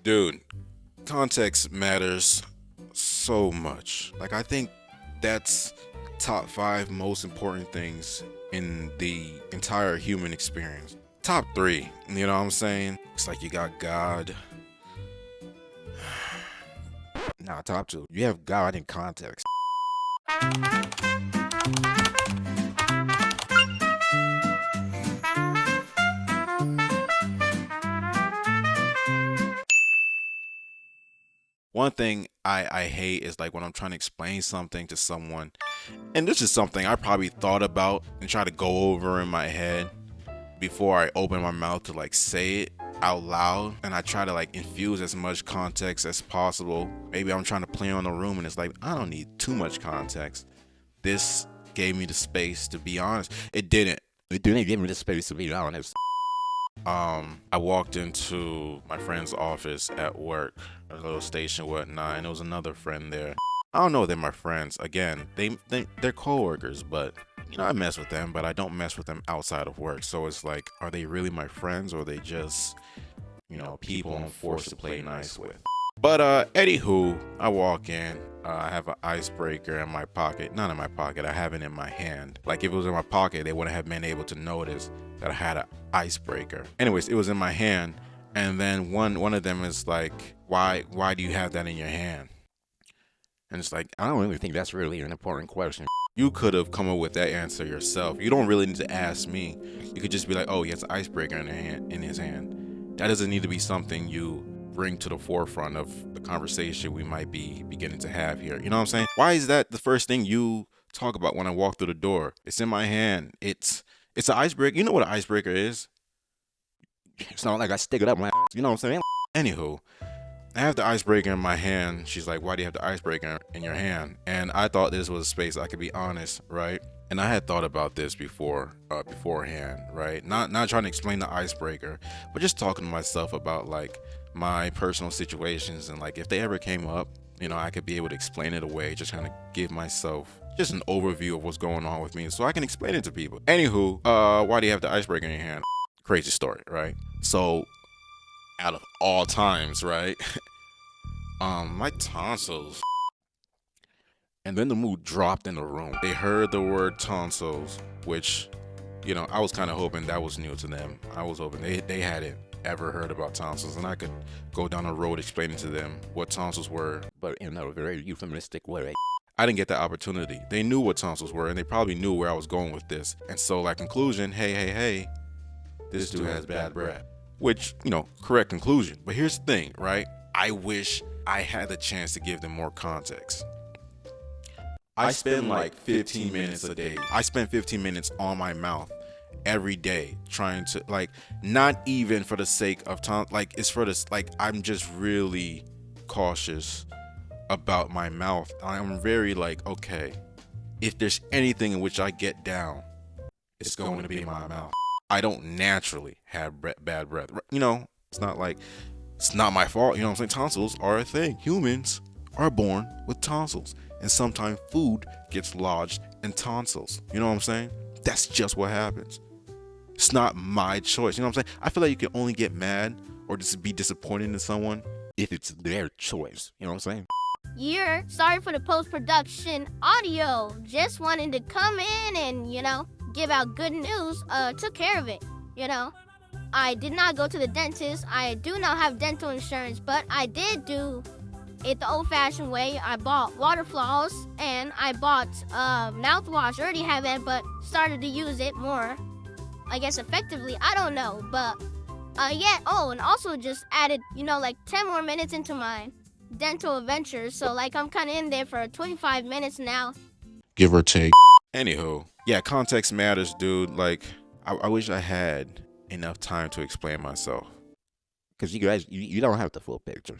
Dude, context matters so much. Like, I think that's top five most important things in the entire human experience. Top three, you know what I'm saying? It's like you got God. Nah, top two. You have God in context. One thing I hate is like when I'm trying to explain something to someone, and this is something I probably thought about and try to go over in my head before I open my mouth to like say it out loud, and I try to like infuse as much context as possible. Maybe I'm trying to play on the room and it's like I don't need too much context. This gave me the space to be honest. It didn't give me the space to be honest. I walked into my friend's office at work, a little station, whatnot, and there was another friend there. I don't know if they're my friends. Again, they're coworkers, but I mess with them, but I don't mess with them outside of work. So it's like, are they really my friends, or are they just, people I'm forced to play nice with? But anywho, I walk in. I have an icebreaker in my pocket. Not in my pocket. I have it in my hand. Like if it was in my pocket, they wouldn't have been able to notice that I had an icebreaker. Anyways, it was in my hand, and then one of them is like, "Why do you have that in your hand?" And it's like, I don't really think that's really an important question. You could have come up with that answer yourself. You don't really need to ask me. You could just be like, "Oh, he has an icebreaker in his hand." That doesn't need to be something you bring to the forefront of the conversation we might be beginning to have here. You know what I'm saying? Why is that the first thing you talk about when I walk through the door? It's in my hand. It's an icebreaker. You know what an icebreaker is? It's not like I stick it up my ass. You know what I'm saying? Anywho, I have the icebreaker in my hand. She's like, "Why do you have the icebreaker in your hand?" And I thought this was a space I could be honest, right? And I had thought about this beforehand, right? Not trying to explain the icebreaker, but just talking to myself about like my personal situations, and like if they ever came up, I could be able to explain it away, just kind of give myself just an overview of what's going on with me so I can explain it to people. Anywho, why do you have the icebreaker in your hand? Crazy story, right? So out of all times, right? My tonsils. And then the mood dropped in the room. They heard the word tonsils, which, I was kind of hoping that was new to them. I was hoping they hadn't ever heard about tonsils, and I could go down the road explaining to them what tonsils were, but in a very euphemistic way. I didn't get that opportunity. They knew what tonsils were, and they probably knew where I was going with this. And so, like, conclusion, hey, this dude has bad breath. Which, correct conclusion. But here's the thing, right? I wish I had the chance to give them more context. I spend like 15 minutes a day. I spend 15 minutes on my mouth every day trying to, like, not even for the sake of time, like it's for this, like I'm just really cautious about my mouth. I'm very like, okay, if there's anything in which I get down, it's going to be my mouth. I don't naturally have bad breath. It's not like, it's not my fault. You know what I'm saying? Tonsils are a thing. Humans are born with tonsils. And sometimes food gets lodged in tonsils. You know what I'm saying? That's just what happens. It's not my choice. You know what I'm saying? I feel like you can only get mad or just be disappointed in someone if it's their choice. You know what I'm saying? Yeah, sorry for the post-production audio. Just wanted to come in and, give out good news. Took care of it, I did not go to the dentist. I do not have dental insurance, but I did do it the old-fashioned way. I bought water floss and I bought mouthwash. I already have it, but started to use it more, I guess, effectively. I don't know, but yeah. Oh, and also just added, like 10 more minutes into my dental adventure. So like I'm kind of in there for 25 minutes now, give or take. Anywho, yeah, context matters, dude. Like I wish I had enough time to explain myself. Because you guys, you don't have the full picture.